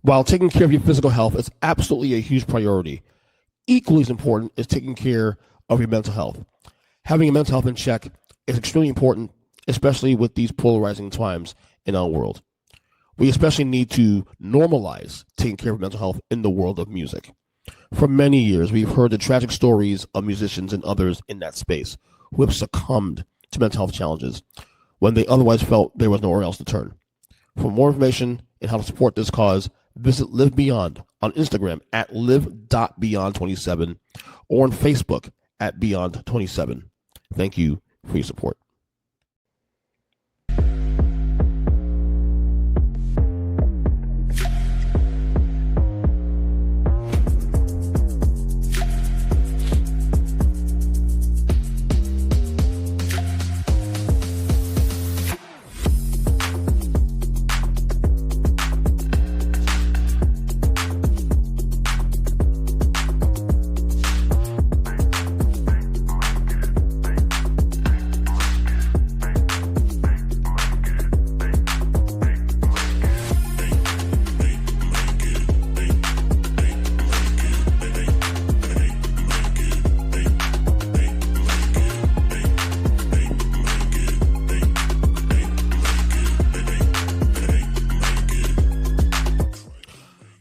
While taking care of your physical health is absolutely a huge priority, equally as important is taking care of your mental health. Having your mental health in check is extremely important, especially with these polarizing times in our world. We especially need to normalize taking care of mental health in the world of music. For many years, we've heard the tragic stories of musicians and others in that space who have succumbed to mental health challenges when they otherwise felt there was nowhere else to turn. For more information and how to support this cause, visit Live Beyond on Instagram at live.beyond27 or on Facebook at Beyond27. Thank you for your support.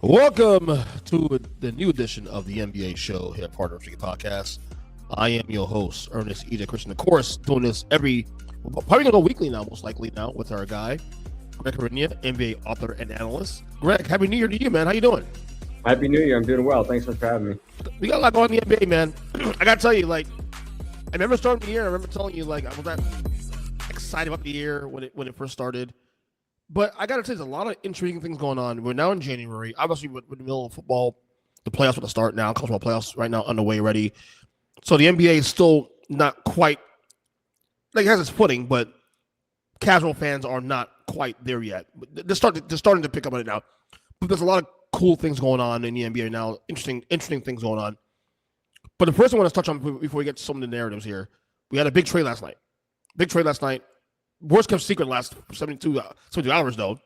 Welcome to the new edition of the NBA show here at Partner Street Podcast. I am your host, Earnest EJ Christian. Of course, doing this probably going to go weekly now, most likely now, with our guy, Greg Hrinya, NBA author and analyst. Greg, Happy New Year to you, man. How you doing? Happy New Year. I'm doing well. Thanks for having me. We got a lot going on in the NBA, man. I got to tell you, I remember starting the year. I remember telling you, I was not excited about the year when it first started. But I got to say, there's a lot of intriguing things going on. We're now in January. Obviously, with the middle of football, the playoffs are going to start now. College football playoffs right now underway already. So the NBA is still not quite, it has its footing, but casual fans are not quite there yet. They're starting to pick up on it now. But there's a lot of cool things going on in the NBA now. Interesting things going on. But the first thing I want to touch on before we get to some of the narratives here, we had a big trade last night. Worst kept secret last 72 hours, though.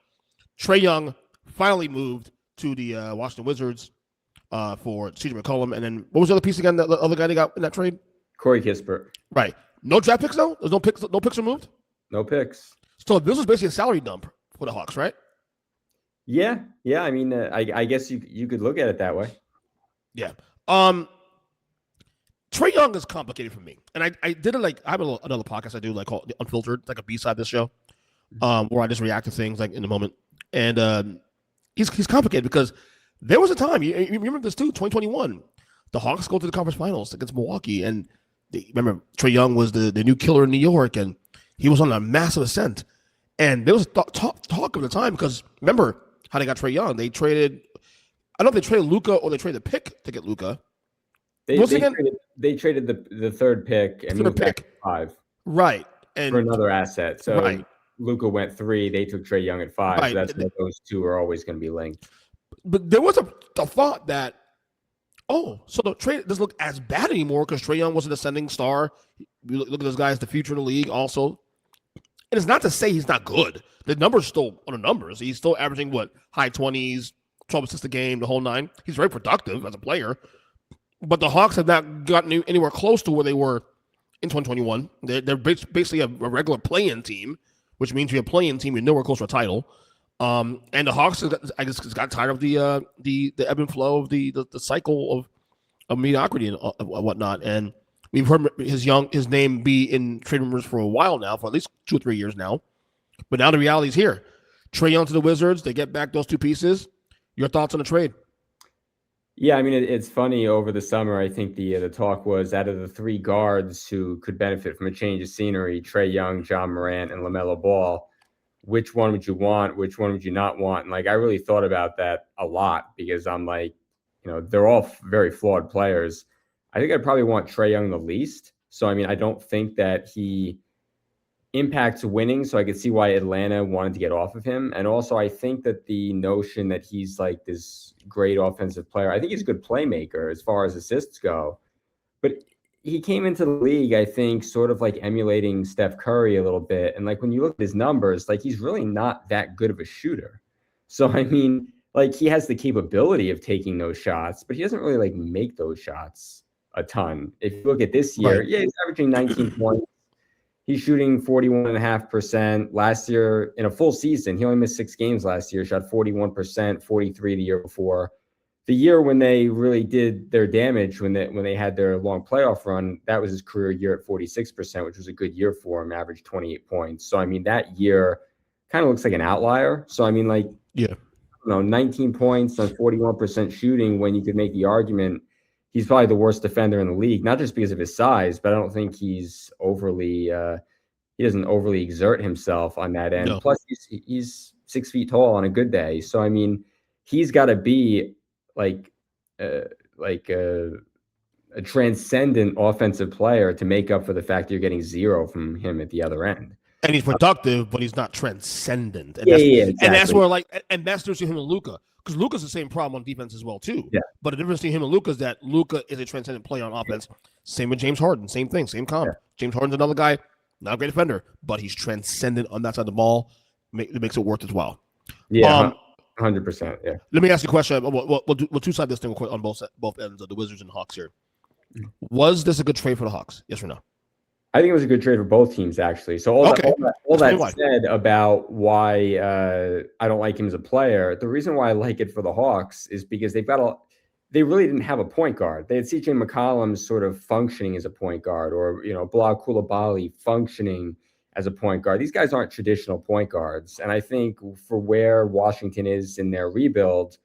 Trae Young finally moved to the Washington Wizards for CJ McCollum. And then what was the other piece again, the other guy they got in that trade? Corey Kispert. Right. No draft picks, though? There's no picks removed? No picks. So this was basically a salary dump for the Hawks, right? Yeah. I mean, I guess you could look at it that way. Yeah. Trae Young is complicated for me. And I did it I have another podcast I do called Unfiltered, like a B-side of this show, where I just react to things in the moment. And he's complicated because there was a time, you remember this too, 2021, the Hawks go to the conference finals against Milwaukee. And remember, Trae Young was the new killer in New York, and he was on a massive ascent. And there was talk of the time because remember how they got Trae Young. I don't know if they traded Luka or they traded the pick to get Luka. They traded the third pick and moved back to 5. Right. And for another asset. So right. Luka went 3. They took Trae Young at 5. Right. So that's why those two are always going to be linked. But there was a thought that, so the trade doesn't look as bad anymore because Trae Young was an ascending star. You look at this guy as the future of the league also. And it's not to say he's not good. The numbers still on the numbers. He's still averaging, high 20s, 12 assists a game, the whole 9. He's very productive as a player. But the Hawks have not gotten anywhere close to where they were in 2021. They're basically a regular play-in team, which means you're a play-in team, you're nowhere close to a title. And the Hawks, I guess, got tired of the ebb and flow of the cycle of mediocrity and whatnot. And we've heard his name be in trade rumors for a while now, for at least 2 or 3 years now. But now the reality is here. Trae Young to the Wizards. They get back those 2 pieces. Your thoughts on the trade? Yeah, I mean, it's funny. Over the summer, I think the talk was out of the 3 guards who could benefit from a change of scenery, Trae Young, John Morant, and LaMelo Ball, which one would you want? Which one would you not want? And I really thought about that a lot because I'm they're all very flawed players. I think I'd probably want Trae Young the least. So, I mean, I don't think that he impacts winning, so I could see why Atlanta wanted to get off of him. And also, I think that the notion that he's this great offensive player, I think he's a good playmaker as far as assists go. But he came into the league, I think, sort of emulating Steph Curry a little bit. And when you look at his numbers, he's really not that good of a shooter. So, I mean, like he has the capability of taking those shots, but he doesn't really like make those shots a ton. If you look at this year, Right. yeah, he's averaging 19 points. He's shooting 41.5%. Last year, in a full season, he only missed 6 games last year, shot 41%, 43 the year before. The year when they really did their damage, when they had their long playoff run, that was his career year at 46%, which was a good year for him, averaged 28 points. So, I mean, that year kind of looks like an outlier. So, I mean, like, Yeah. 19 points on 41% shooting, when you could make the argument he's probably the worst defender in the league, not just because of his size, but I don't think he's overly he doesn't overly exert himself on that end. No. Plus, he's 6 feet tall on a good day. So, I mean, he's got to be like a transcendent offensive player to make up for the fact you're getting 0 from him at the other end. And he's productive, but he's not transcendent. And Exactly. And that's where, like, and that's the difference between him and Luka, because Luka's the same problem on defense as well too. Yeah. But the difference between him and Luka is that Luka is a transcendent player on offense. Same with James Harden. Same thing. Same comp. Yeah. James Harden's another guy, not a great defender, but he's transcendent on that side of the ball. It makes it worth as well. Yeah. 100%. Yeah. Let me ask you a question. We'll two-side this thing quick on both ends of the Wizards and Hawks here. Was this a good trade for the Hawks? Yes or no? I think it was a good trade for both teams, actually. So all that said about why I don't like him as a player, the reason why I like it for the Hawks is because they really didn't have a point guard. They had CJ McCollum sort of functioning as a point guard, or Bilal Coulibaly functioning as a point guard. These guys aren't traditional point guards, and I think for where Washington is in their rebuild,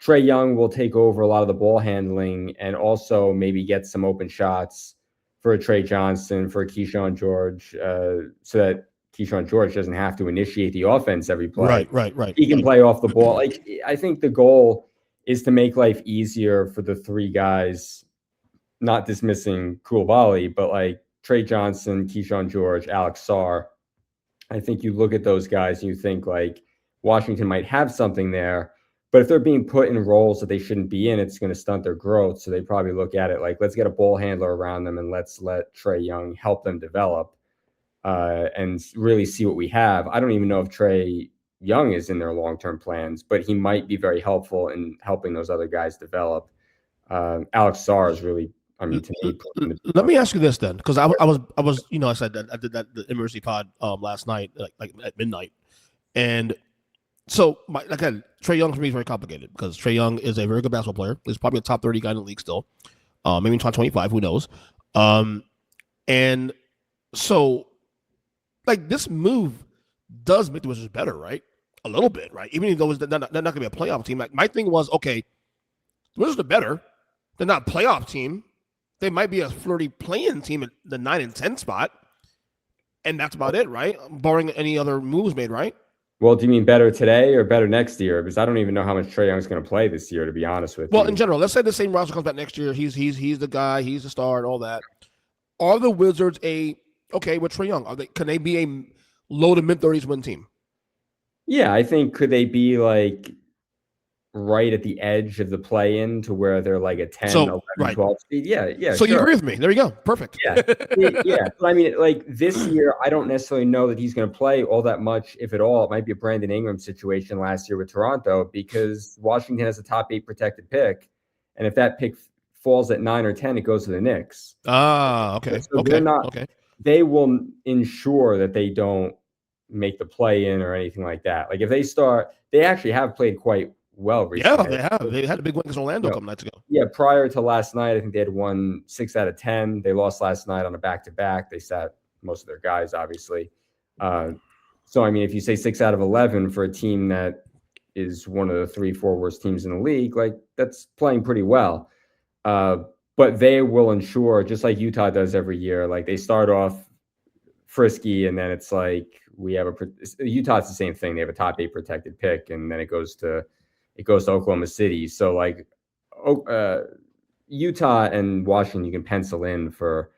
Trae Young will take over a lot of the ball handling and also maybe get some open shots for a Trey Johnson, for a Keyshawn George, so that Keyshawn George doesn't have to initiate the offense every play. Right. He can play off the ball. Like, I think the goal is to make life easier for the 3 guys, not dismissing Coulibaly, but like Trey Johnson, Keyshawn George, Alex Sarr. I think you look at those guys and you think like Washington might have something there. But if they're being put in roles that they shouldn't be in, it's going to stunt their growth. So they probably look at it like, let's get a ball handler around them and let's let Trae Young help them develop and really see what we have. I don't even know if Trae Young is in their long-term plans, but he might be very helpful in helping those other guys develop. Alex Sarr is really, I mean, to me. Let me ask you this then, because I was I said that I did that the emergency pod last night, like at midnight, and so again, Trae Young for me is very complicated because Trae Young is a very good basketball player. He's probably a top 30 guy in the league still, maybe top 25, who knows? And so, like, this move does make the Wizards better, right? A little bit, right? Even though they're not going to be a playoff team. Like, my thing was, okay, the Wizards are better. They're not a playoff team. They might be a flirty play-in team at the 9 and 10 spot, and that's about it, right? Barring any other moves made, right? Well, do you mean better today or better next year? Because I don't even know how much Trae Young's going to play this year, to be honest with you. Well, in general, let's say the same roster comes back next year. He's the guy. He's the star and all that. Are the Wizards with Trae Young? Can they be a low to mid 30s win team? Yeah, I think could they be like right at the edge of the play-in to where they're like a 10, 11, 12 speed? Yeah. So sure. You agree with me? There you go. Perfect. Yeah. So, I mean, like this year, I don't necessarily know that he's going to play all that much, if at all. It might be a Brandon Ingram situation last year with Toronto because Washington has a top 8 protected pick. And if that pick falls at 9 or 10, it goes to the Knicks. Okay. So they will ensure that they don't make the play-in or anything like that. Like if they actually have played quite well recently. Yeah, they have. They had a big win against Orlando a couple nights ago. Yeah, prior to last night, I think they had won 6 out of 10. They lost last night on a back-to-back. They sat most of their guys, obviously. So, I mean, if you say 6 out of 11 for a team that is one of the 3-4 worst teams in the league, like that's playing pretty well. But they will ensure, just like Utah does every year, like they start off frisky and then it's like Utah's the same thing. They have a top 8 protected pick and then it goes to Oklahoma City. So like Utah and Washington, you can pencil in for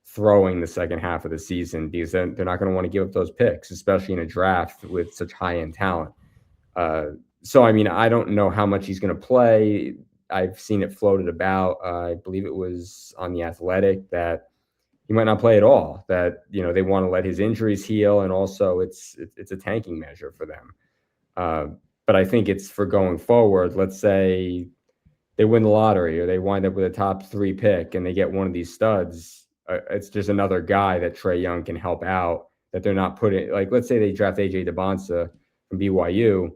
throwing the second half of the season because they're not going to want to give up those picks, especially in a draft with such high-end talent. So, I mean, I don't know how much he's going to play. I've seen it floated about. I believe it was on The Athletic that he might not play at all, that, they want to let his injuries heal. And also it's a tanking measure for them. But I think it's for going forward. Let's say they win the lottery or they wind up with a top 3 pick and they get one of these studs. It's just another guy that Trae Young can help out that they're not putting. Like, let's say they draft AJ DeBonsa from BYU.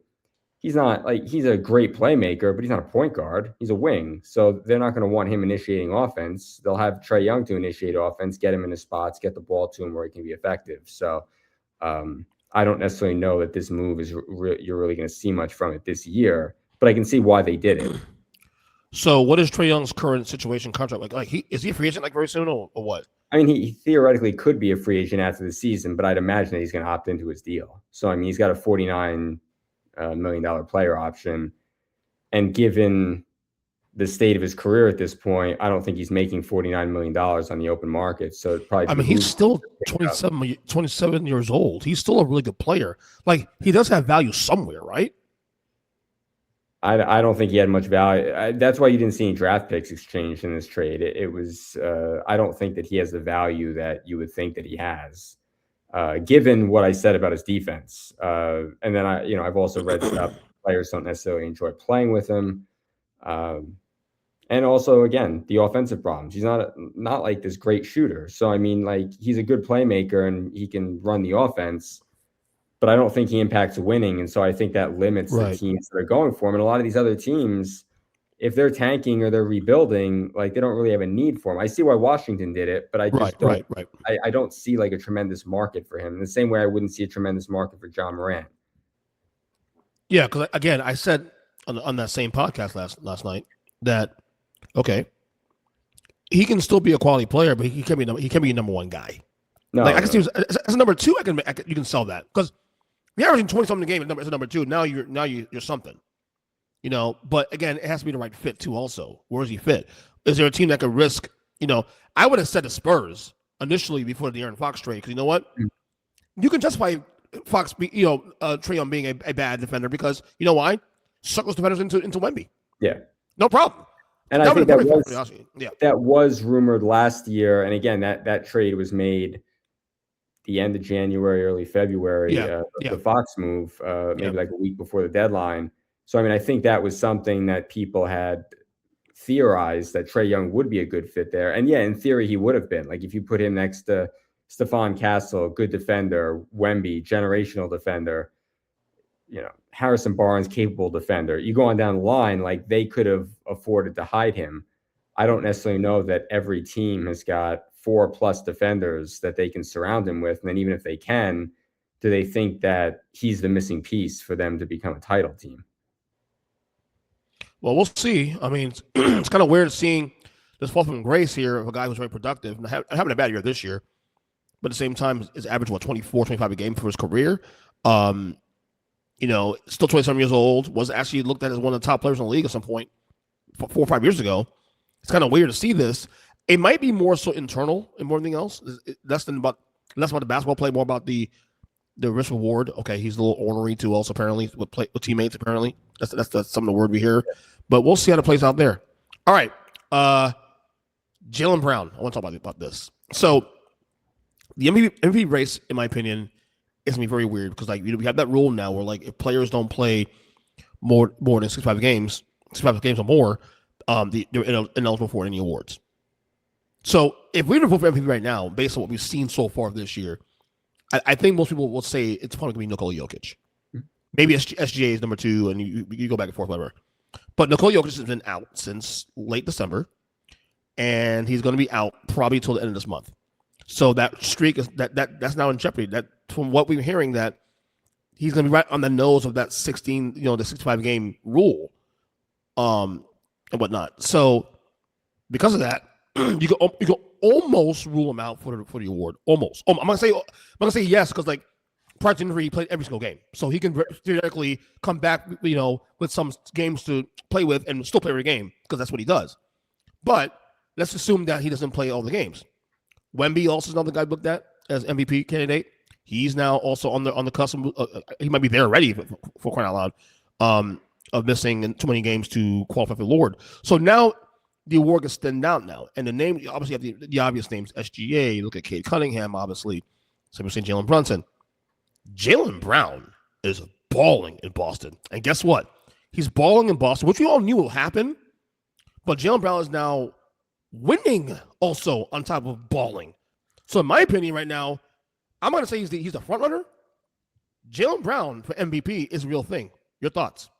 He's not like he's a great playmaker, but he's not a point guard. He's a wing. So they're not going to want him initiating offense. They'll have Trae Young to initiate offense, get him in his spots, get the ball to him where he can be effective. So I don't necessarily know that this move is you're really going to see much from it this year, but I can see why they did it. So what is Trae Young's current situation contract like? Is he a free agent like very soon or what? I mean, he theoretically could be a free agent after the season, but I'd imagine that he's going to opt into his deal. So, I mean, he's got a $49 million player option. And given the state of his career at this point, I don't think he's making $49 million on the open market. So it probably. I mean, he's still 27 years old. He's still a really good player. Like, he does have value somewhere, right? I don't think he had much value. That's why you didn't see any draft picks exchanged in this trade. It was I don't think that he has the value that you would think that he has, given what I said about his defense. And then I've also read stuff. Players don't necessarily enjoy playing with him, and also again the offensive problems. He's not like this great shooter. So I mean, like he's a good playmaker and he can run the offense. But I don't think he impacts winning. And so I think that limits the teams that are going for him. And a lot of these other teams, if they're tanking or they're rebuilding, like they don't really have a need for him. I see why Washington did it, but I just don't. I don't see like a tremendous market for him. In the same way I wouldn't see a tremendous market for John Morant. Yeah, because again, I said on that same podcast last night that, okay, he can still be a quality player, but he can be a number one guy. No, like I can see as a number two, you can sell that because you're averaging 20-something a game as a number two. Now you're something, But again, it has to be the right fit too. Also, where does he fit? Is there a team that could risk? I would have said the Spurs initially before the Aaron Fox trade because you know what, you can justify Fox, Trae Young being a bad defender because you know why? Suck those defenders into Wemby. Yeah, no problem. And I think that was rumored last year, and again, that trade was made the end of January, early February, the Fox move, maybe like a week before the deadline. So, I mean, I think that was something that people had theorized that Trae Young would be a good fit there. And yeah, in theory, he would have been. Like if you put him next to Stephon Castle, good defender, Wemby, generational defender, Harrison Barnes, capable defender. You go on down the line, like they could have afforded to hide him. I don't necessarily know that every team has got 4+ defenders that they can surround him with. And then even if they can, do they think that he's the missing piece for them to become a title team? Well, we'll see. I mean, it's kind of weird seeing this fall from grace here of a guy who's very productive and having a bad year this year, but at the same time is averaging 24, 25 a game for his career. Still 27 years old, was actually looked at as one of the top players in the league at some point 4 or 5 years ago. It's kind of weird to see this. It might be more so internal and more than anything else. Less about the basketball play, more about the risk reward. Okay, he's a little ornery too, also apparently with teammates. Apparently, that's some of the word we hear. But we'll see how it plays out there. All right, Jaylen Brown. I want to talk about this. So the MVP race, in my opinion, is gonna be very weird because we have that rule now where like if players don't play more than 65 games or more, they're ineligible for any awards. So if we were to vote for MVP right now, based on what we've seen so far this year, I think most people will say it's probably going to be Nikola Jokic. Maybe SGA is number 2, and you go back and forth, whatever. But Nikola Jokic has been out since late December, and he's going to be out probably until the end of this month. So that streak is that's now in jeopardy. That from what we're hearing, that he's going to be right on the nose of that 16, the 65 game rule, and whatnot. So because of that, you can almost rule him out for the award. Almost. I'm gonna say yes because like prior to injury, he played every single game, so he can theoretically come back, with some games to play with and still play every game because that's what he does. But let's assume that he doesn't play all the games. Wemby also is another guy looked at as MVP candidate. He's now also on the cusp. He might be there already for crying out loud, of missing too many games to qualify for the award. So now the award gets thinned out now, and the name obviously you have the obvious names. SGA. You look at Cade Cunningham, obviously. Some are saying Jalen Brunson. Jaylen Brown is balling in Boston. And guess what? He's balling in Boston, which we all knew will happen. But Jaylen Brown is now winning also on top of balling. So in my opinion right now, I'm going to say he's the front runner. Jaylen Brown for MVP is a real thing. Your thoughts?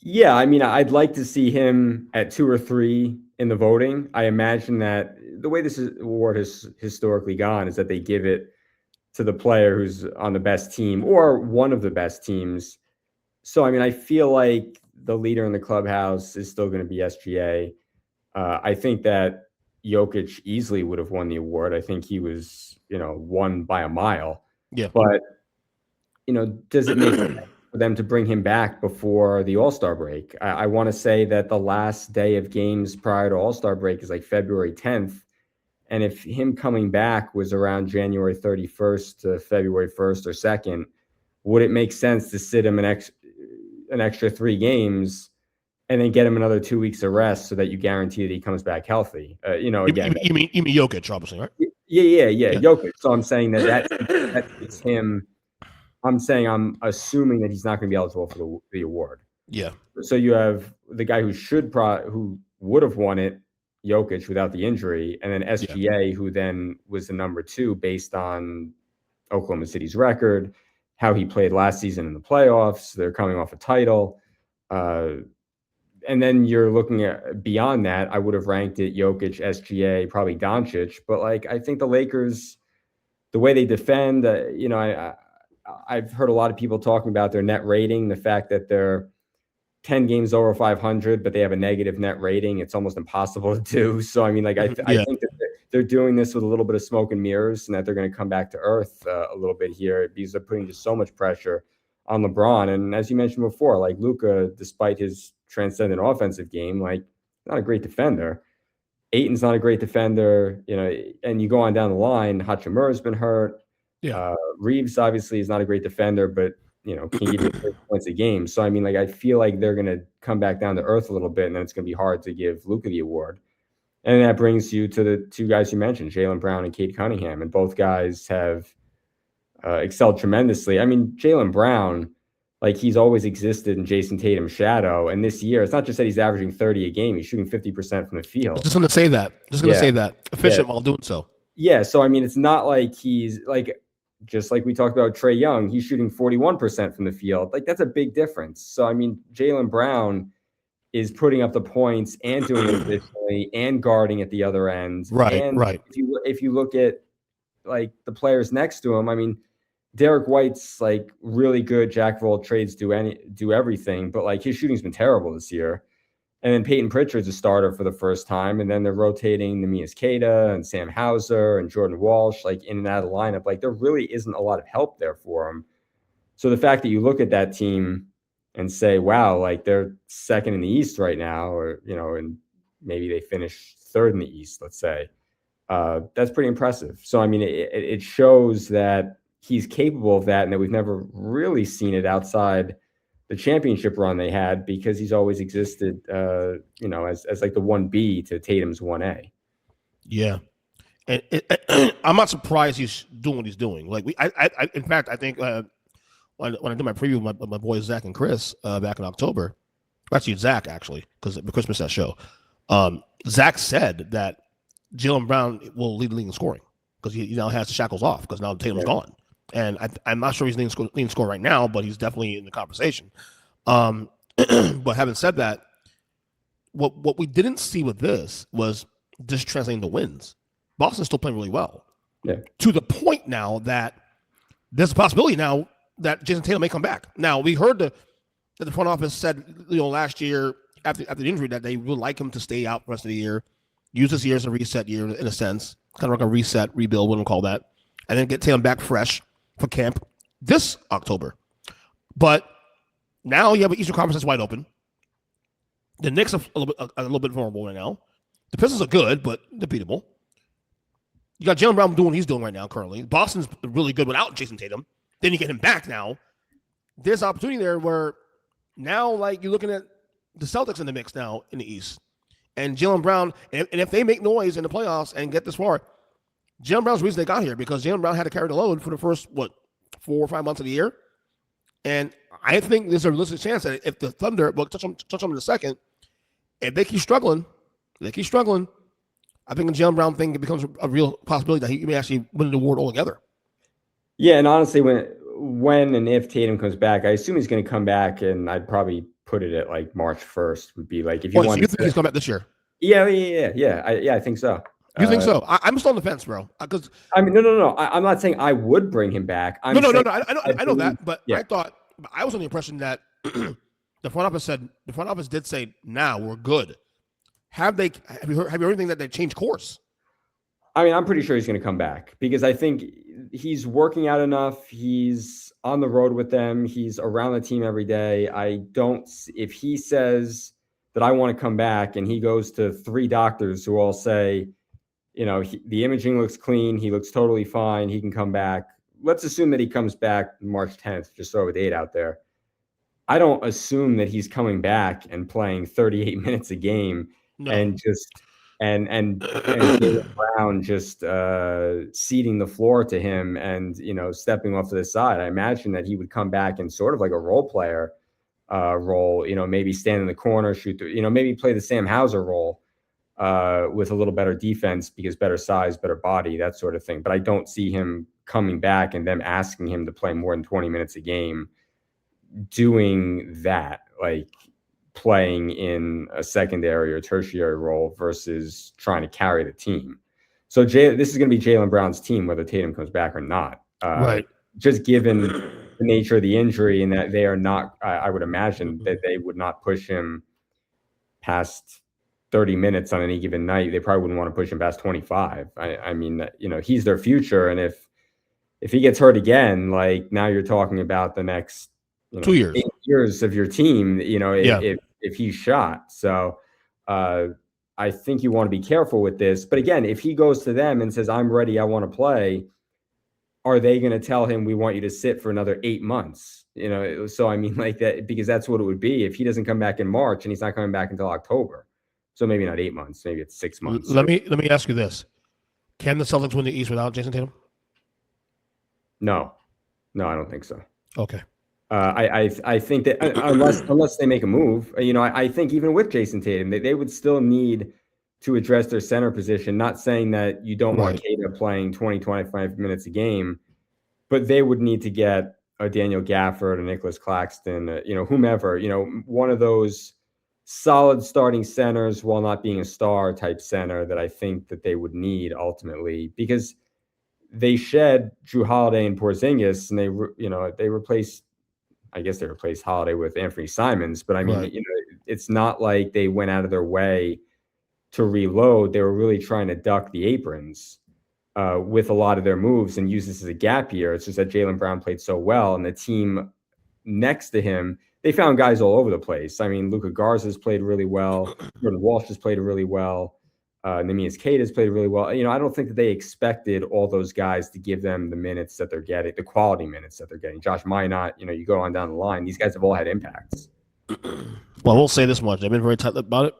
Yeah, I mean, I'd like to see him at 2 or 3 in the voting. I imagine that the way this award has historically gone is that they give it to the player who's on the best team or one of the best teams. So, I mean, I feel like the leader in the clubhouse is still going to be SGA. I think that Jokic easily would have won the award. I think he was, won by a mile. Yeah. But, does it make sense for them to bring him back before the All-Star break? I want to say that the last day of games prior to All-Star break is like February 10th. And if him coming back was around January 31st to February 1st or 2nd, would it make sense to sit him an extra 3 games and then get him another 2 weeks of rest so that you guarantee that he comes back healthy? Again, you mean Jokic, obviously, right? Yeah, Jokic. So I'm saying that fits him. I'm assuming that he's not going to be eligible for the award. Yeah. So you have the guy who would have won it, Jokic, without the injury, and then SGA, who then was the number 2 based on Oklahoma City's record, how he played last season in the playoffs. They're coming off a title. And then you're looking at beyond that, I would have ranked it Jokic, SGA, probably Doncic. But I think the Lakers, the way they defend, I've heard a lot of people talking about their net rating, the fact that they're 10 games over 500, but they have a negative net rating. It's almost impossible to do. So, I mean, I think that they're doing this with a little bit of smoke and mirrors, and that they're going to come back to earth a little bit here because they're putting just so much pressure on LeBron. And as you mentioned before, Luka, despite his transcendent offensive game, not a great defender. Ayton's not a great defender, and you go on down the line, Hachimura's been hurt. Yeah. Reeves obviously is not a great defender, but can give you 30 points a game. So, I mean, I feel like they're going to come back down to earth a little bit, and then it's going to be hard to give Luka the award. And that brings you to the 2 guys you mentioned, Jaylen Brown and Cade Cunningham, and both guys have excelled tremendously. I mean, Jaylen Brown, he's always existed in Jason Tatum's shadow, and this year, it's not just that he's averaging 30 a game, he's shooting 50% from the field. I was just going to say that. Efficient while doing so. Yeah, so, I mean, it's not like he's just like we talked about Trae Young, he's shooting 41% from the field. That's a big difference. So, I mean, Jaylen Brown is putting up the points and doing it efficiently and guarding at the other end. Right, and right. If you look at the players next to him, I mean, Derek White's really good, jack of all trades, do everything, but his shooting's been terrible this year. And then Peyton Pritchard's a starter for the first time, and then they're rotating Neemias Queta and Sam Hauser and Jordan Walsh in and out of the lineup. There really isn't a lot of help there for him. So the fact that you look at that team and say, wow, they're second in the East right now, or and maybe they finish third in the East, let's say, that's pretty impressive. So I mean, it shows that he's capable of that, and that we've never really seen it outside the championship run they had, because he's always existed, as the 1B to Tatum's 1A. Yeah. And I'm not surprised he's doing what he's doing. In fact, I think when I did my preview with my boys, Zach and Chris, back in October, actually Zach, because Chris missed that show. Zach said that Jaylen Brown will lead the league in scoring because he now has the shackles off because now Tatum's gone. And I'm not sure he's leading score right now, but he's definitely in the conversation. But having said that, what we didn't see with this was this translating to wins. Boston's still playing really well. Yeah. To the point now that there's a possibility now that Jason Tatum may come back. Now, we heard that the front office said, last year after the injury that they would like him to stay out the rest of the year, use this year as a reset year in a sense, kind of like a reset, rebuild, wouldn't call that, and then get Tatum back fresh for camp this October. But now you have an Eastern Conference that's wide open. The Knicks are a little bit vulnerable right now. The Pistons are good, but they're beatable. You got Jaylen Brown doing what he's doing right now currently. Boston's really good without Jason Tatum. Then you get him back now. There's opportunity there where now, you're looking at the Celtics in the mix now in the East. And Jaylen Brown, and if they make noise in the playoffs and get this far, Jaylen Brown's the reason they got here, because Jaylen Brown had to carry the load for the first, 4 or 5 months of the year. And I think there's a realistic chance that if the Thunder, we'll touch on in a second, if they keep struggling, I think the Jaylen Brown thing becomes a real possibility that he may actually win the award altogether. Yeah, and honestly, when and if Tatum comes back, I assume he's going to come back, and I'd probably put it at like March 1st would be like if you want. So you think he's coming back this year? Yeah. I think so. You think so? I'm still on the fence, bro. Because I mean, no. I'm not saying I would bring him back. No. I know that, but yeah. I was under the impression that the front office did say, "Now we're good." Have you heard anything that they changed course? I mean, I'm pretty sure he's going to come back because I think he's working out enough. He's on the road with them. He's around the team every day. If he says that I want to come back and he goes to 3 doctors who all say, the imaging looks clean. He looks totally fine. He can come back. Let's assume that he comes back March 10th, just throw a date out there. I don't assume that he's coming back and playing 38 minutes a game and just and Jaylen Brown just ceding the floor to him and stepping off to the side. I imagine that he would come back in sort of like a role player role, maybe stand in the corner, shoot maybe play the Sam Hauser role with a little better defense because better size, better body, that sort of thing. But I don't see him coming back and them asking him to play more than 20 minutes a game doing that, like playing in a secondary or tertiary role versus trying to carry the team. So this is going to be Jaylen Brown's team, whether Tatum comes back or not. Right. Just given the nature of the injury and that they are not, I would imagine that they would not push him past 30 minutes on any given night. They probably wouldn't want to push him past 25. I mean, he's their future. And if he gets hurt again, like now you're talking about the next 2 years. 8 years of your team, if he's shot. So I think you want to be careful with this. But again, if he goes to them and says, I'm ready, I want to play, are they going to tell him we want you to sit for another 8 months? So I mean, like that, because that's what it would be if he doesn't come back in March and he's not coming back until October. So maybe not 8 months, maybe it's 6 months. Let me ask you this. Can the Celtics win the East without Jason Tatum? No, I don't think so. Okay. I think that unless they make a move, I think even with Jason Tatum, they would still need to address their center position. Not saying that you don't want Kata playing 20, 25 minutes a game, but they would need to get a Daniel Gafford, a Nicholas Claxton, whomever, one of those solid starting centers while not being a star type center that I think that they would need ultimately, because they shed Drew Holiday and Porzingis and they replaced Holiday with Anthony Simons, but I mean, it's not like they went out of their way to reload. They were really trying to duck the aprons with a lot of their moves and use this as a gap year. It's just that Jaylen Brown played so well, and the team next to him, they found guys all over the place. I mean, Luka Garza's played really well. Jordan Walsh has played really well. Neemias Queta has played really well. I don't think that they expected all those guys to give them the minutes that they're getting, the quality minutes that they're getting. Josh Minot, you go on down the line. These guys have all had impacts. Well, we'll say this much. They've been very tight about it,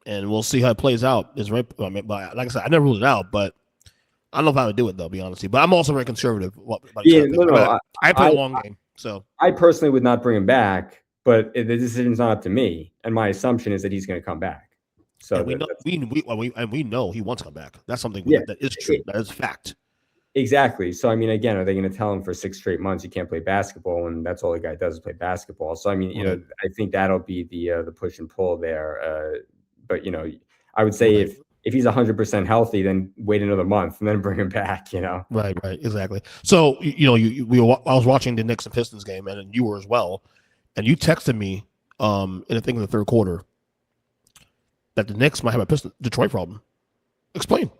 and we'll see how it plays out. But like I said, I never ruled it out, but I don't know if I would do it, though, to be honest with you. But I'm also very conservative. I play a long game. So I personally would not bring him back, but the decision's not up to me. And my assumption is that he's going to come back. So we know he wants to come back. That's something that is true. That is fact. Exactly. So, I mean, again, are they going to tell him for 6 straight months you can't play basketball, and that's all the guy does is play basketball? So, I mean, I think that'll be the push and pull there. But I would say if he's 100% healthy, then wait another month and then bring him back. Right, exactly. So, I was watching the Knicks and Pistons game, and you were as well, and you texted me in the third quarter that the Knicks might have a Detroit problem. Explain.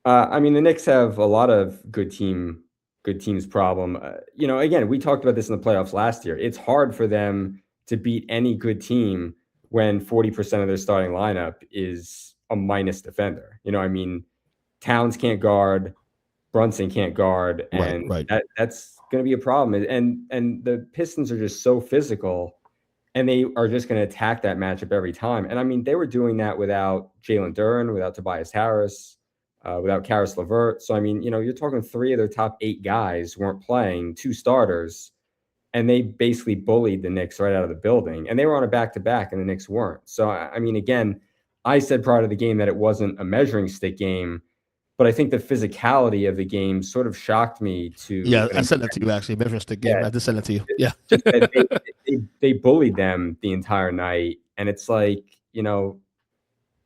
I mean, the Knicks have a lot of good teams problem. Again, we talked about this in the playoffs last year. It's hard for them to beat any good team when 40% of their starting lineup is a minus defender. I mean, Towns can't guard, Brunson can't guard, and that's going to be a problem. And the Pistons are just so physical, and they are just going to attack that matchup every time. And I mean, they were doing that without Jalen Duren, without Tobias Harris, without Karis LeVert. So, I mean, you're talking 3 of their top 8 guys weren't playing, 2 starters. and they basically bullied the Knicks right out of the building. And they were on a back-to-back, and the Knicks weren't. So, I mean, again, I said prior to the game that it wasn't a measuring stick game, but I think the physicality of the game sort of shocked me to. Yeah, I said that to you actually. Measuring stick game. I just sent it to you. Yeah. Just that they bullied them the entire night. And it's like,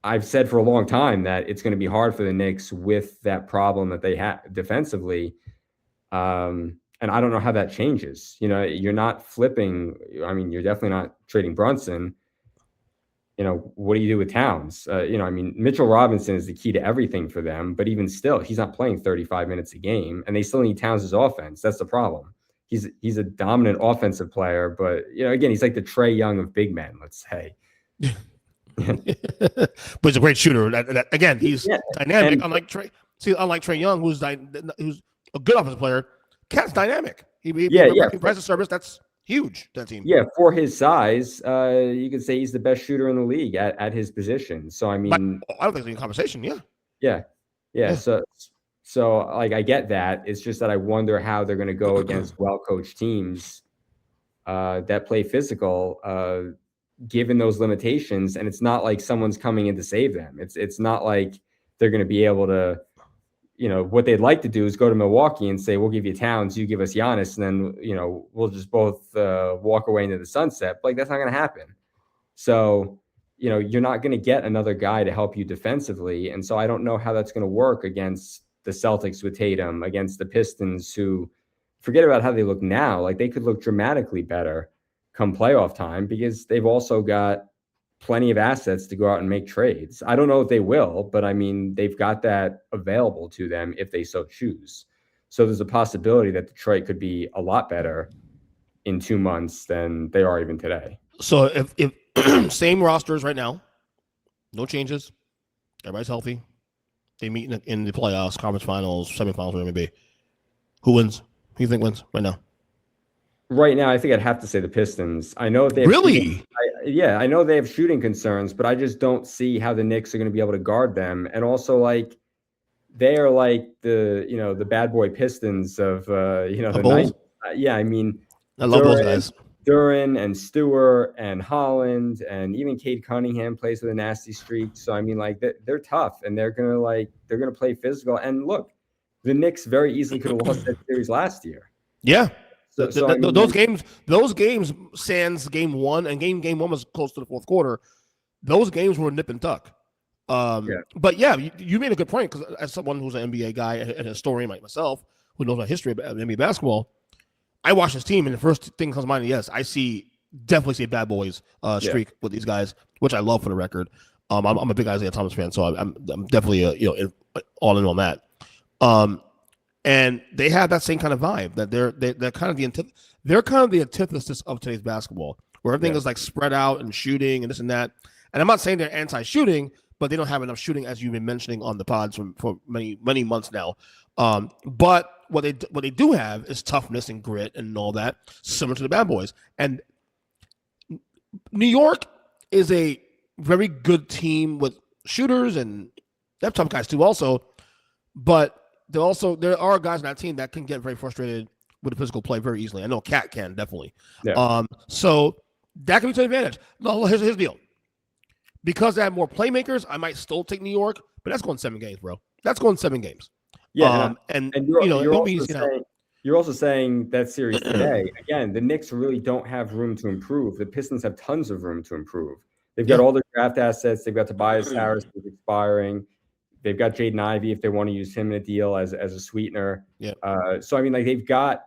I've said for a long time that it's going to be hard for the Knicks with that problem that they have defensively. And I don't know how that changes. You're not flipping. I mean, you're definitely not trading Brunson. What do you do with Towns? I mean, Mitchell Robinson is the key to everything for them, but even still, he's not playing 35 minutes a game, and they still need Towns' offense. That's the problem. He's a dominant offensive player, but again, he's like the Trae Young of big men, let's say. But he's a great shooter. Again, he's dynamic. Unlike Trae Young, who's a good offensive player, Cat's dynamic. He provides a service that's huge. That team. Yeah, for his size, you could say he's the best shooter in the league at his position. So I mean, I don't think there's any conversation. Yeah. So like I get that. It's just that I wonder how they're going to go against well-coached teams that play physical, given those limitations. And it's not like someone's coming in to save them. It's not like they're going to be able to. What they'd like to do is go to Milwaukee and say, we'll give you Towns, you give us Giannis, and then, we'll just both walk away into the sunset. But, that's not going to happen. So, you're not going to get another guy to help you defensively. And so I don't know how that's going to work against the Celtics with Tatum, against the Pistons, who forget about how they look now. Like, they could look dramatically better come playoff time because they've also got plenty of assets to go out and make trades. I don't know if they will, but I mean, they've got that available to them if they so choose. So there's a possibility that Detroit could be a lot better in 2 months than they are even today. So if same rosters right now, no changes, everybody's healthy, they meet in the playoffs, conference finals, semifinals, whatever it may be, who wins? Who do you think wins right now? Right now, I think I'd have to say the Pistons. I know they really. I know they have shooting concerns, but I just don't see how the Knicks are going to be able to guard them. And also, they are like the bad boy Pistons of the 90s. I mean, I love those guys. Duran and Stewart and Holland and even Cade Cunningham plays with a nasty streak. So I mean, they're tough and they're gonna play physical. And look, the Knicks very easily could have lost that series last year. Yeah. Those games, sans game one, and game one was close to the fourth quarter. Those games were nip and tuck. But yeah, you made a good point because as someone who's an NBA guy and a historian like myself who knows my history of NBA basketball, I watch this team and the first thing that comes to mind, yes, I definitely see a bad boys streak with these guys, which I love for the record. I'm a big Isaiah Thomas fan, so I'm definitely all in on that. And they have that same kind of vibe that they're kind of the antithesis of today's basketball, where everything is like spread out and shooting and this and that. And I'm not saying they're anti-shooting, but they don't have enough shooting, as you've been mentioning on the pods for many months now. But what they do have is toughness and grit and all that, similar to the bad boys. And New York is a very good team with shooters, and they have tough guys too, also. But there are guys on that team that can get very frustrated with the physical play very easily. I know Cat can definitely. Yeah. So that can be to advantage. No, here's the deal. Because they have more playmakers, I might still take New York, but that's going 7 games, bro. That's going 7 games. Yeah, you're also saying that series today. Again, the Knicks really don't have room to improve. The Pistons have tons of room to improve. They've got all their draft assets. They've got Tobias Harris who's expiring. They've got Jaden Ivey if they want to use him in a deal as a sweetener. Yeah. So I mean, they've got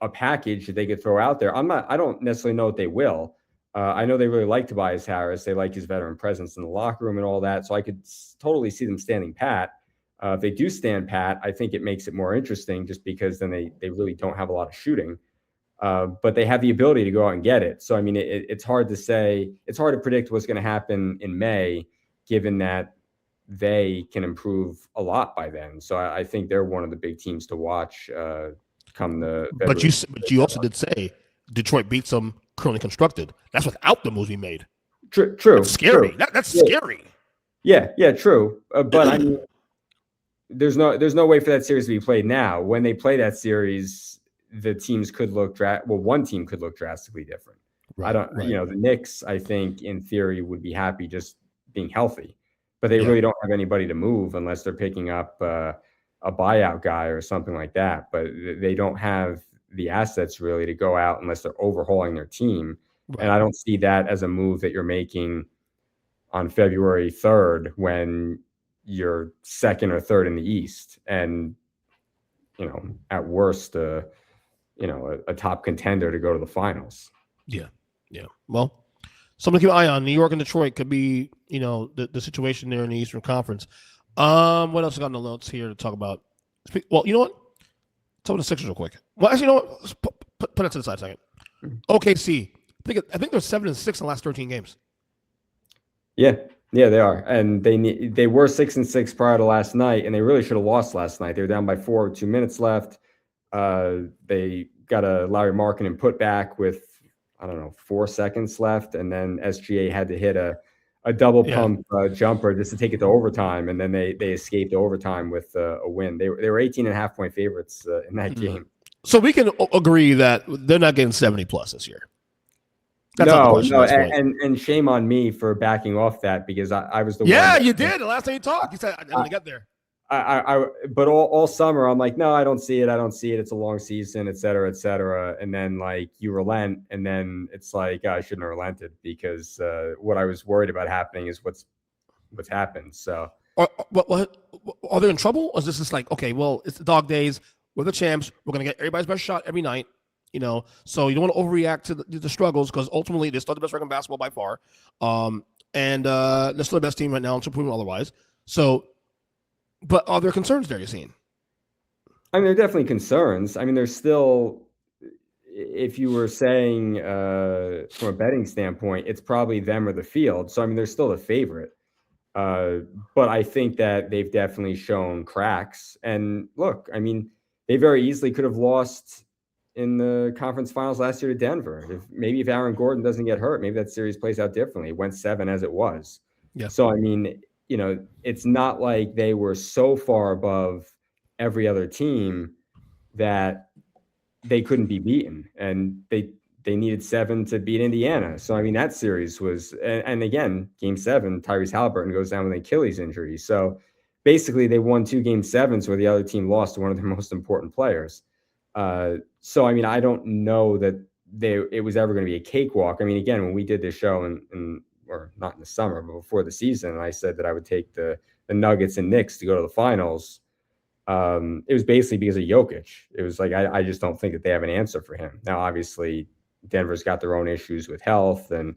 a package that they could throw out there. I don't necessarily know what they will. I know they really like Tobias Harris. They like his veteran presence in the locker room and all that. So I could totally see them standing pat. If they do stand pat, I think it makes it more interesting just because then they really don't have a lot of shooting. But they have the ability to go out and get it. So, I mean, it's hard to say. It's hard to predict what's going to happen in May, given that they can improve a lot by then. So I think they're one of the big teams to watch come the February. But you also did say Detroit beats them currently constructed. That's without the moves we made. True. That's scary. True. That's scary. Yeah, true. But I mean, there's no way for that series to be played now. When they play that series, the teams could look one team could look drastically different. Right, I don't, right. the Knicks, I think in theory would be happy just being healthy, but they Yeah. really don't have anybody to move unless they're picking up a buyout guy or something like that. But they don't have the assets really to go out unless they're overhauling their team. Right. And I don't see that as a move that you're making on February 3rd when you're second or third in the East and, at worst, a top contender to go to the finals. Yeah. Yeah. Well, something to keep an eye on. New York and Detroit could be, the situation there in the Eastern Conference. What else I got in the notes here to talk about? Well, you know what? Talk about the Sixers real quick. Well, actually, you know what? Let's put that to the side a second. OKC. I think they're 7-6 in the last 13 games. Yeah, they are, and they were 6-6 prior to last night, and they really should have lost last night. They were down by 4 with 2 minutes left. They got a Larry Markkinen put back with 4 seconds left, and then SGA had to hit a double pump jumper just to take it to overtime, and then they escaped overtime with a win. They were 18.5 point favorites in that game. So we can agree that they're not getting 70 plus this year. That's no, and shame on me for backing off that because I was the one. Yeah, you did. The last time you talked, you said I didn't get there. But all summer I'm like, no, I don't see it. It's a long season, et cetera, et cetera. And then you relent, and then it's like I shouldn't have relented because what I was worried about happening is what's happened. So are they in trouble? Or is this just like, okay, well, it's the dog days. We're the champs. We're gonna get everybody's best shot every night. So you don't want to overreact to the struggles because ultimately they're still the best record in basketball by far. And they're still the best team right now until proven otherwise. So, but are there concerns there you're seeing? I mean, there are definitely concerns. I mean, there's still, if you were saying from a betting standpoint, it's probably them or the field. So, I mean, they're still the favorite. But I think that they've definitely shown cracks. And look, I mean, they very easily could have lost in the conference finals last year to Denver. If Aaron Gordon doesn't get hurt, maybe that series plays out differently. It went 7 as it was. Yeah. So, I mean, it's not like they were so far above every other team that they couldn't be beaten. And they needed 7 to beat Indiana. So, I mean, that series was, and again, game 7, Tyrese Halliburton goes down with an Achilles injury. So basically they won 2 game 7s where the other team lost to one of their most important players. So, I mean, I don't know that it was ever going to be a cakewalk. I mean, again, when we did this show or not in the summer, but before the season, I said that I would take the Nuggets and Knicks to go to the finals. It was basically because of Jokic. It was like, I just don't think that they have an answer for him. Now, obviously Denver's got their own issues with health and,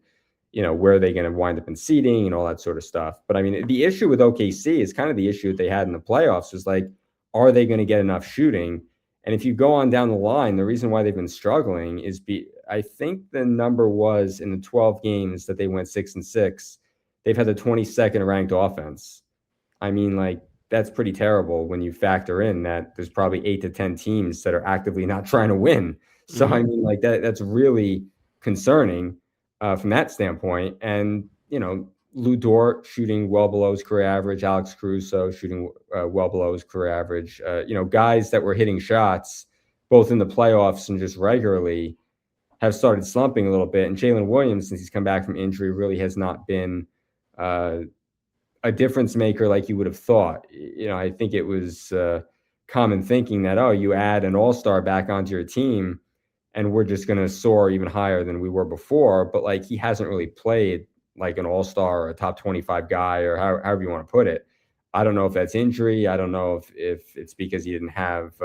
where are they going to wind up in seeding and all that sort of stuff. But I mean, the issue with OKC is kind of the issue that they had in the playoffs was like, are they going to get enough shooting? And if you go on down the line, the reason why they've been struggling is I think the number was in the 12 games that they went 6-6, they've had the 22nd ranked offense. I mean, that's pretty terrible when you factor in that there's probably 8 to 10 teams that are actively not trying to win. So, I mean, that's really concerning from that standpoint. And, Lou Dort shooting well below his career average, Alex Caruso shooting well below his career average, guys that were hitting shots both in the playoffs and just regularly have started slumping a little bit. And Jalen Williams, since he's come back from injury, really has not been a difference maker like you would have thought. I think it was common thinking that, you add an all-star back onto your team and we're just going to soar even higher than we were before. But he hasn't really played like an all-star or a top 25 guy or however you want to put it. I don't know if that's injury. I don't know if it's because he didn't have,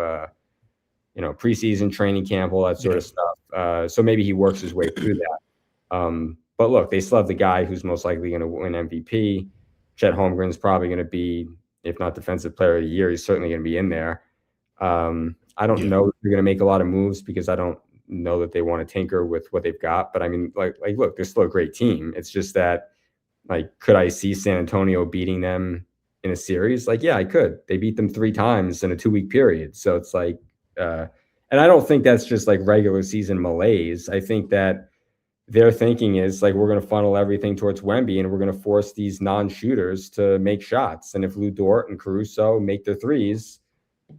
preseason training camp, all that sort of stuff. So maybe he works his way through that. But look, they still have the guy who's most likely going to win MVP. Chet Holmgren's probably going to be, if not defensive player of the year, he's certainly going to be in there. I don't know if they're going to make a lot of moves because I don't know that they want to tinker with what they've got. But I mean, look, they're still a great team. It's just that, could I see San Antonio beating them in a series? Yeah, I could. They beat them 3 times in a 2-week period. So it's and I don't think that's just regular season malaise. I think that their thinking is we're going to funnel everything towards Wemby and we're going to force these non-shooters to make shots. And if Lou Dort and Caruso make their threes,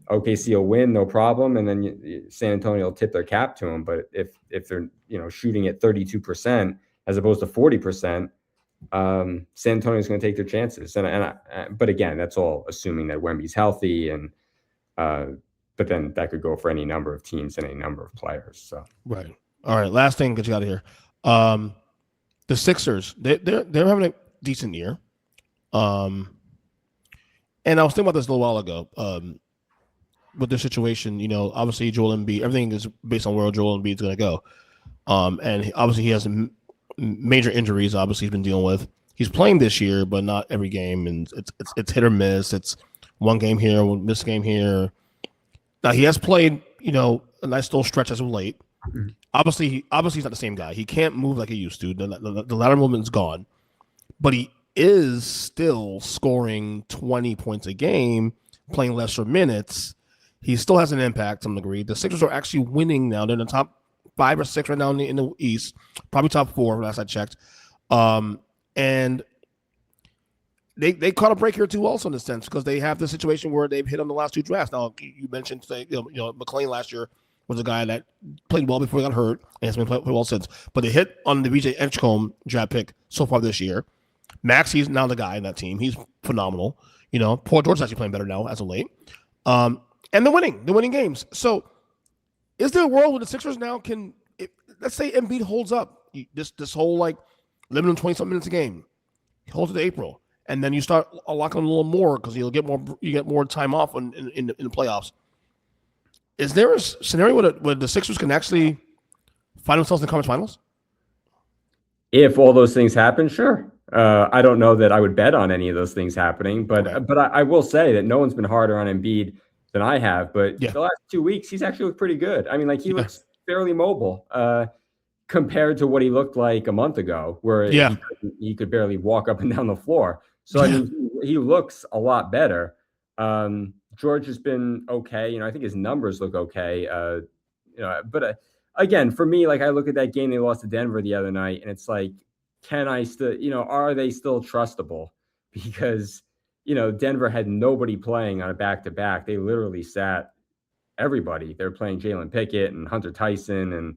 OKC will win, no problem, and then San Antonio will tip their cap to them. But if they're shooting at 32% as opposed to 40%, San Antonio's going to take their chances. But again, that's all assuming that Wemby's healthy, and but then that could go for any number of teams and any number of players. So right. All right. Last thing, get you out of here. The Sixers, they're having a decent year. And I was thinking about this a little while ago. With their situation, obviously Joel Embiid, everything is based on where Joel Embiid is going to go. And obviously he has major injuries. Obviously he's been dealing with. He's playing this year, but not every game, and it's hit or miss. It's one game here, one miss game here. Now he has played, a nice little stretch as of late. Mm-hmm. Obviously he's not the same guy. He can't move like he used to. The lateral movement is gone, but he is still scoring 20 points a game, playing lesser minutes. He still has an impact to some degree. The Sixers are actually winning now. They're in the top 5 or 6 right now in the East, probably top 4 last I checked. And they caught a break here too, also in a sense, because they have the situation where they've hit on the last 2 drafts. Now you mentioned, McLean last year was a guy that played well before he got hurt and has been playing well since. But they hit on the BJ Edgecombe draft pick so far this year. Maxey's now the guy in that team. He's phenomenal. Paul George is actually playing better now as of late. And they're winning games. So is there a world where the Sixers now let's say Embiid holds up this whole limit on 20-something minutes a game. He holds it to April. And then you start locking him a little more because you get more time off in the playoffs. Is there a scenario where the Sixers can actually find themselves in the conference finals? If all those things happen, sure. I don't know that I would bet on any of those things happening, but I will say that no one's been harder on Embiid than I have. But the last 2 weeks, he's actually looked pretty good. I mean, he looks fairly mobile compared to what he looked like a month ago, where he could barely walk up and down the floor. So I mean, he looks a lot better. George has been okay. I think his numbers look okay. But again, for me, I look at that game they lost to Denver the other night, and it's can I still, are they still trustable? Because, Denver had nobody playing on a back-to-back. They literally sat everybody. They're playing Jalen Pickett and Hunter Tyson and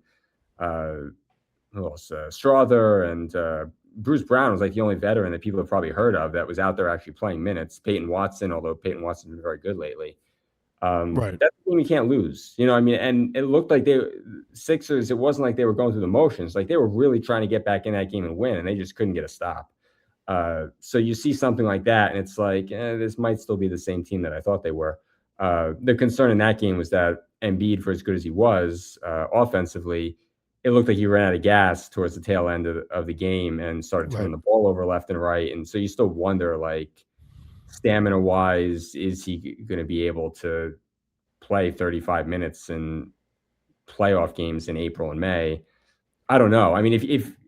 who else? Strother and Bruce Brown was the only veteran that people have probably heard of that was out there actually playing minutes. Peyton Watson, although Peyton Watson's been very good lately. Right. That's the game you can't lose. And it looked like Sixers, it wasn't like they were going through the motions. They were really trying to get back in that game and win, and they just couldn't get a stop. So you see something like that, and it's this might still be the same team that I thought they were. The concern in that game was that Embiid, for as good as he was offensively, it looked like he ran out of gas towards the tail end of the game and started turning the ball over left and right. And so you still wonder, stamina-wise, is he going to be able to play 35 minutes in playoff games in April and May? I don't know. I mean,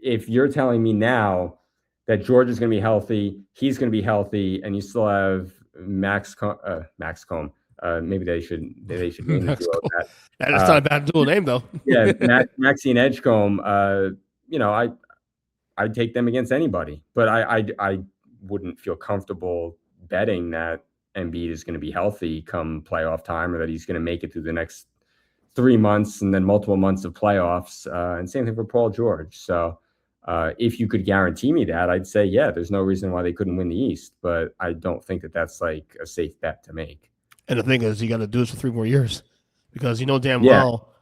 if you're telling me now that George is going to be healthy, he's going to be healthy, and you still have Max Combe. Maybe they should name the duo that. That's not a bad dual name though. Maxey and Edgecombe. I'd take them against anybody, but I wouldn't feel comfortable betting that Embiid is going to be healthy come playoff time, or that he's going to make it through the next 3 months and then multiple months of playoffs. And same thing for Paul George. So if you could guarantee me that, I'd say, there's no reason why they couldn't win the East, but I don't think that that's a safe bet to make. And the thing is, you got to do this for 3 more years, because damn well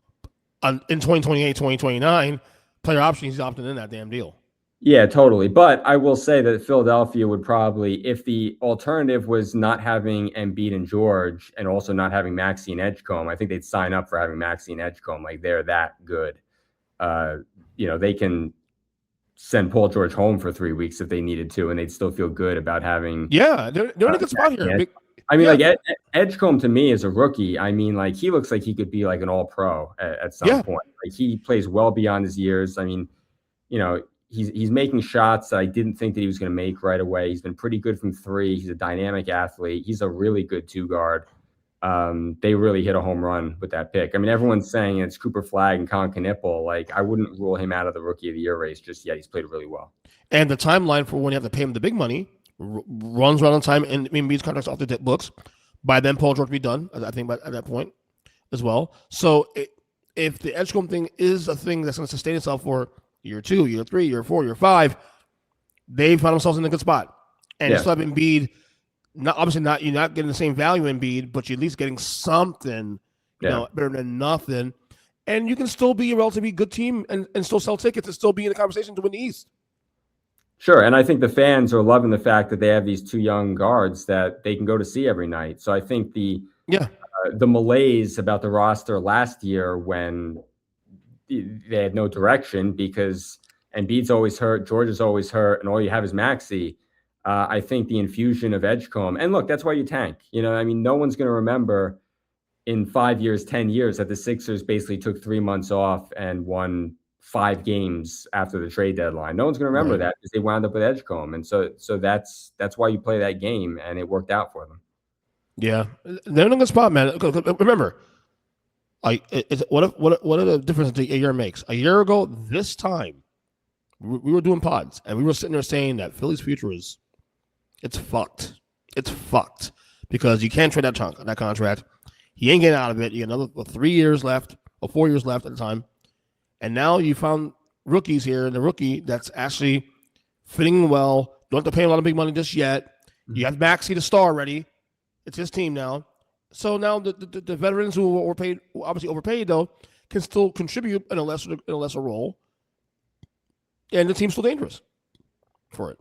in 2028, 2029, player option, he's opting in that damn deal. Yeah, totally. But I will say that Philadelphia would probably, if the alternative was not having Embiid and George and also not having Maxey and Edgecombe, I think they'd sign up for having Maxey and Edgecombe. They're that good. They can send Paul George home for 3 weeks if they needed to, and they'd still feel good about having. Yeah, they're in a good spot here. I mean, Edgecombe to me is a rookie. I mean, he looks like he could be an all-pro at some point. He plays well beyond his years. I mean, he's making shots that I didn't think that he was going to make right away. He's been pretty good from 3. He's a dynamic athlete. He's a really good 2-guard. They really hit a home run with that pick. I mean, everyone's saying it's Cooper Flagg and Colin Knippel. I wouldn't rule him out of the Rookie of the Year race just yet. He's played really well. And the timeline for when you have to pay him the big money runs around the time and Embiid's contract's off the books. By then, Paul George will be done, I think, at that point as well. So if the Edgecombe thing is a thing that's going to sustain itself for year 2, year 3, year 4, year 5, they found themselves in a good spot. And you still have Embiid. Obviously, you're not getting the same value in Embiid, but you're at least getting something, better than nothing. And you can still be a relatively good team and still sell tickets and still be in the conversation to win the East. Sure, and I think the fans are loving the fact that they have these 2 young guards that they can go to see every night. So I think the malaise about the roster last year when they had no direction because Embiid's always hurt, George is always hurt, and all you have is Maxey. I think the infusion of Edgecombe, and look, that's why you tank. No one's going to remember in 5 years, 10 years that the Sixers basically took 3 months off and won 5 games after the trade deadline. No one's going to remember that because they wound up with Edgecombe. And so that's why you play that game, and it worked out for them. Yeah. They're in a good spot, man. Remember, what a difference a year makes. A year ago, this time, we were doing pods, and we were sitting there saying that Philly's future it's fucked. It's fucked because you can't trade that contract. He ain't getting out of it. You got another 3 years left, or 4 years left at the time. And now you found rookies here, and the rookie that's actually fitting well. Don't have to pay a lot of big money just yet. You have Maxey, the star, ready. It's his team now. So now the veterans who were obviously overpaid, though, can still contribute in a lesser role. And the team's still dangerous for it.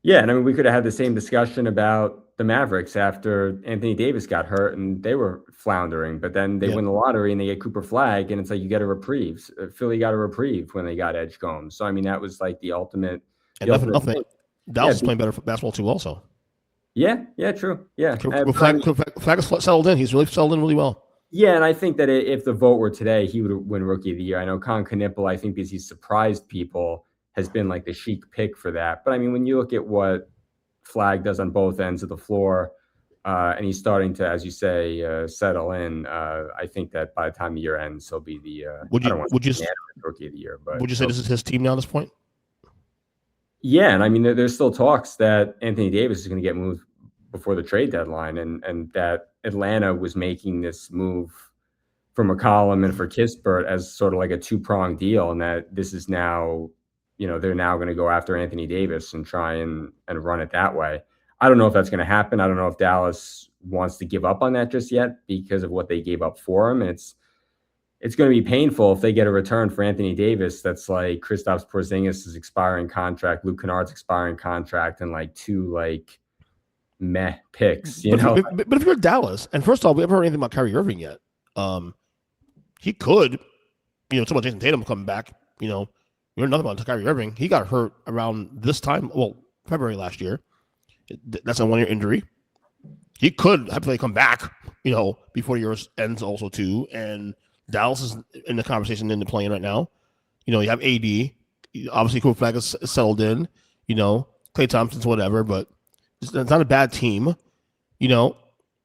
Yeah, and we could have had the same discussion about the Mavericks after Anthony Davis got hurt and they were floundering, but then they win the lottery and they get Cooper Flag, and it's like you get a reprieve. Philly got a reprieve when they got Edgecombe. So, that was like the ultimate. And nothing. Dallas is playing better for basketball, too, also. Yeah, true. Yeah. Flag is settled in. He's really settled in really well. Yeah, and I think that if the vote were today, he would win Rookie of the Year. I know Con Knipple, I think because he's surprised people, has been like the chic pick for that. But when you look at what Flag does on both ends of the floor, and he's starting to, as you say, settle in, I think that by the time the year ends, he'll be the Rookie of the Year. But would you say this is his team now at this point? Yeah, and there's still talks that Anthony Davis is going to get moved before the trade deadline, and that Atlanta was making this move for McCollum and for Kispert as sort of like a 2-pronged deal, and that this is now, they're now going to go after Anthony Davis and try and run it that way. I don't know if that's going to happen. I don't know if Dallas wants to give up on that just yet because of what they gave up for him. And it's going to be painful if they get a return for Anthony Davis that's like Kristaps Porzingis' expiring contract, Luke Kennard's expiring contract, and like 2 meh picks. But if you're Dallas, and first of all, we haven't heard anything about Kyrie Irving yet. He could, talk about Jason Tatum coming back. We heard nothing about Kyrie Irving. He got hurt around this time, February last year. That's a 1-year injury. He could happily come back, before the year ends also too. And Dallas is in the conversation in the play-in right now. You have AD. Obviously, Cooper Flag is settled in. Klay Thompson's whatever, but it's not a bad team.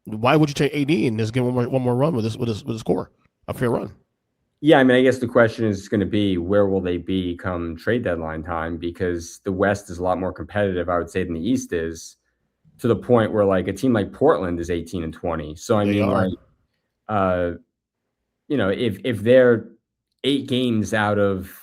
Why would you take AD and just give him one more run with his core? A fair run. Yeah, I guess the question is going to be where will they be come trade deadline time, because the West is a lot more competitive, I would say, than the East is, to the point where like a team like Portland is 18-20. So if they're 8 games out of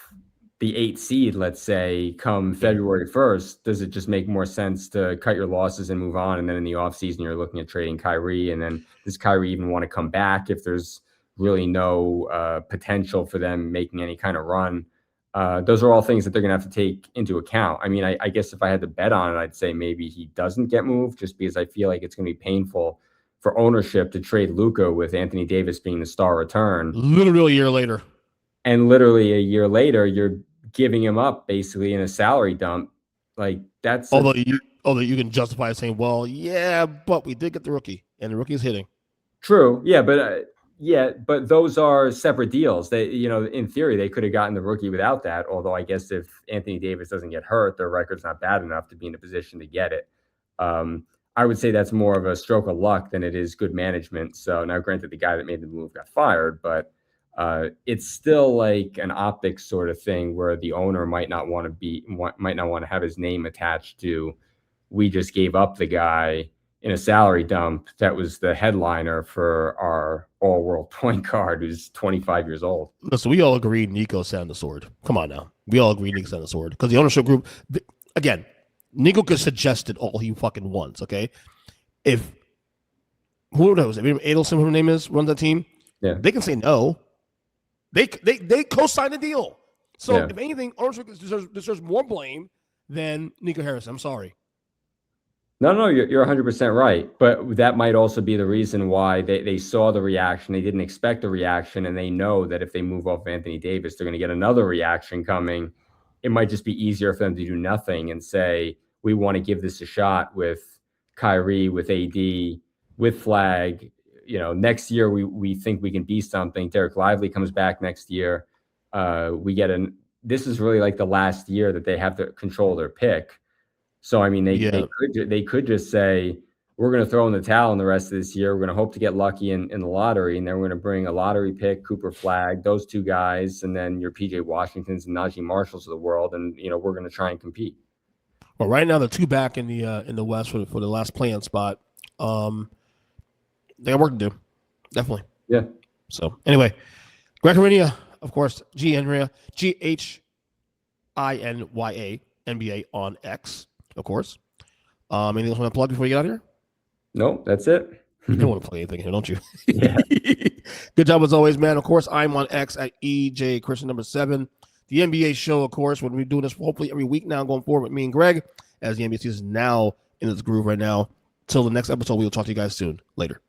the 8th seed, let's say, come February 1st, does it just make more sense to cut your losses and move on? And then in the offseason, you're looking at trading Kyrie, and then does Kyrie even want to come back if there's really no potential for them making any kind of run? Those are all things that they're going to have to take into account. I guess if I had to bet on it, I'd say maybe he doesn't get moved, just because I feel like it's going to be painful for ownership to trade Luka with Anthony Davis being the star return. Literally a year later. And literally a year later, you're giving him up basically in a salary dump. Like that's although you can justify saying, well, yeah, but we did get the rookie, and the rookie is hitting. True. Yeah, but those are separate deals. They, in theory, they could have gotten the rookie without that. Although I guess if Anthony Davis doesn't get hurt, their record's not bad enough to be in a position to get it. I would say that's more of a stroke of luck than it is good management. So now, granted, the guy that made the move got fired, but it's still like an optics sort of thing where the owner might not want to have his name attached to, we just gave up the guy in a salary dump that was the headliner for our all-world point guard who's 25 years old. Listen, we all agreed Nico sound the sword. Come on now. We all agreed Nico sound the sword. Because the ownership group, again, Nico could suggest it all he fucking wants, okay? If, who knows, if Adelson, who her name is, runs that team, they can say no. They co-sign the deal. So if anything, ownership deserves more blame than Nico Harris. I'm sorry. No, you're 100% right. But that might also be the reason why they saw the reaction. They didn't expect the reaction, and they know that if they move off Anthony Davis, they're going to get another reaction coming. It might just be easier for them to do nothing and say, we want to give this a shot with Kyrie, with AD, with Flag. You know, next year we think we can be something. Derek Lively comes back next year. This is really like the last year that they have to control their pick. So, I mean, they could just say, we're going to throw in the towel in the rest of this year. We're going to hope to get lucky in the lottery. And then we're going to bring a lottery pick, Cooper Flag, those two guys, and then your PJ Washingtons and Najee Marshalls of the world. And, you know, we're going to try and compete. Well, right now, the two back in the West for the last play-in spot, they got work to do. Definitely. Yeah. So, anyway, Greg Hrinya, of course, Hrinya, GHINYA, NBA on X. Of course. Anything else you want to plug before you get out of here? No, that's it. You don't want to play anything here, don't you? Yeah. Good job as always, man. Of course, I'm on X at EJ Christian number 7. The NBA show, of course, we're doing this hopefully every week now going forward with me and Greg, as the NBA season is now in its groove right now. Till the next episode, we will talk to you guys soon. Later.